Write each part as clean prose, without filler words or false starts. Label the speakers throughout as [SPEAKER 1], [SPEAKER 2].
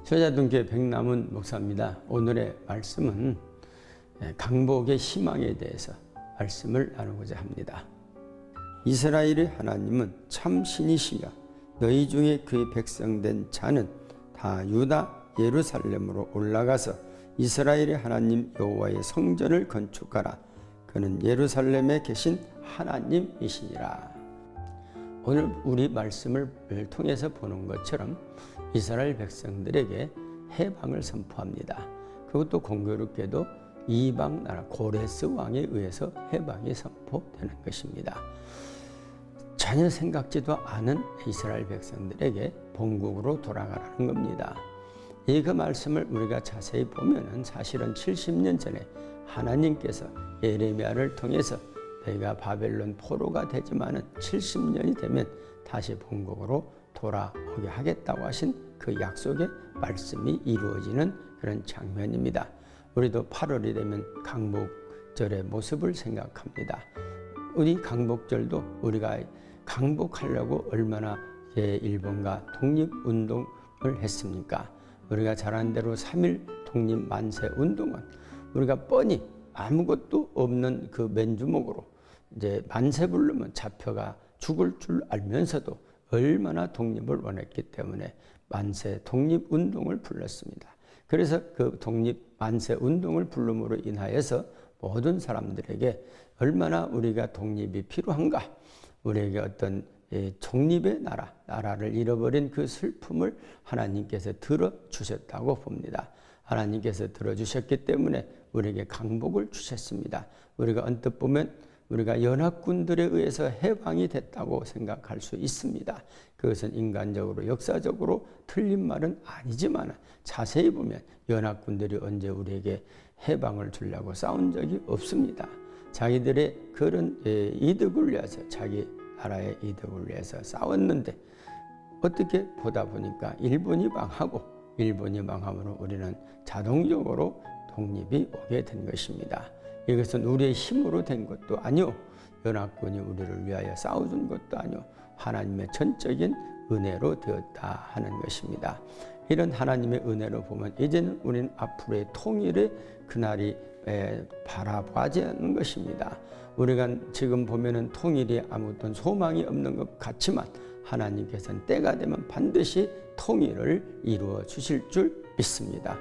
[SPEAKER 1] 서자동교회 백남은 목사입니다. 오늘의 말씀은 강복의 희망에 대해서 말씀을 나누고자 합니다. 이스라엘의 하나님은 참 신이시며 너희 중에 그의 백성된 자는 다 유다 예루살렘으로 올라가서 이스라엘의 하나님 여호와의 성전을 건축하라. 그는 예루살렘에 계신 하나님이시니라. 오늘 우리 말씀을 통해서 보는 것처럼 이스라엘 백성들에게 해방을 선포합니다. 그것도 공교롭게도 이방 나라 고레스 왕에 의해서 해방이 선포되는 것입니다. 전혀 생각지도 않은 이스라엘 백성들에게 본국으로 돌아가라는 겁니다. 이 그 말씀을 우리가 자세히 보면은 사실은 70년 전에 하나님께서 예레미야를 통해서 너희가 바벨론 포로가 되지만은 70년이 되면 다시 본국으로 돌아오게 하겠다고 하신 그 약속의 말씀이 이루어지는 그런 장면입니다. 우리도 8월이 되면 강복절의 모습을 생각합니다. 우리 강복절도 우리가 강복하려고 얼마나 일본과 독립운동을 했습니까? 우리가 잘 아는 대로 3.1 독립만세운동은 우리가 뻔히 아무것도 없는 그 맨주먹으로 이제 만세 부르면 잡혀가 죽을 줄 알면서도 얼마나 독립을 원했기 때문에 만세 독립운동을 불렀습니다. 그래서 그 독립만세운동을 부름으로 인하여서 모든 사람들에게 얼마나 우리가 독립이 필요한가, 우리에게 어떤 독립의 나라를 잃어버린 그 슬픔을 하나님께서 들어주셨다고 봅니다. 하나님께서 들어주셨기 때문에 우리에게 강복을 주셨습니다. 우리가 언뜻 보면 우리가 연합군들에 의해서 해방이 됐다고 생각할 수 있습니다. 그것은 인간적으로 역사적으로 틀린 말은 아니지만 자세히 보면 연합군들이 언제 우리에게 해방을 주려고 싸운 적이 없습니다. 자기들의 그런 이득을 위해서, 자기 나라의 이득을 위해서 싸웠는데 어떻게 보다 보니까 일본이 망함으로 우리는 자동적으로 독립이 오게 된 것입니다. 이것은 우리의 힘으로 된 것도 아니오, 연합군이 우리를 위하여 싸워준 것도 아니오, 하나님의 전적인 은혜로 되었다 하는 것입니다. 이런 하나님의 은혜로 보면 이제는 우리는 앞으로의 통일의 그날이 바라보지 않는 것입니다. 우리가 지금 보면은 통일이 아무튼 소망이 없는 것 같지만 하나님께서는 때가 되면 반드시 통일을 이루어 주실 줄 믿습니다.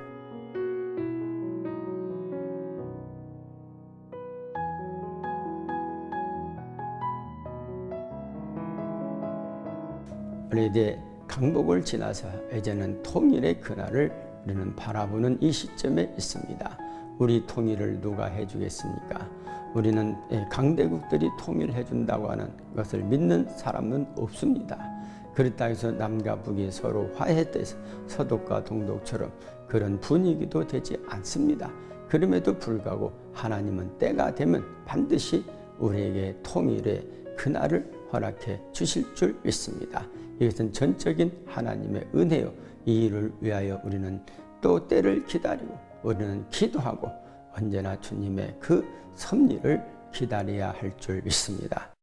[SPEAKER 1] 우리 이제 강복을 지나서 이제는 통일의 그날을 우리는 바라보는 이 시점에 있습니다. 우리 통일을 누가 해주겠습니까? 우리는 강대국들이 통일해 준다고 하는 것을 믿는 사람은 없습니다. 그렇다 해서 남과 북이 서로 화해돼서 서독과 동독처럼 그런 분위기도 되지 않습니다. 그럼에도 불구하고 하나님은 때가 되면 반드시 우리에게 통일의 그날을 허락해 주실 줄 믿습니다. 이것은 전적인 하나님의 은혜요. 이 일을 위하여 우리는 또 때를 기다리고 우리는 기도하고 언제나 주님의 그 섭리를 기다려야 할 줄 믿습니다.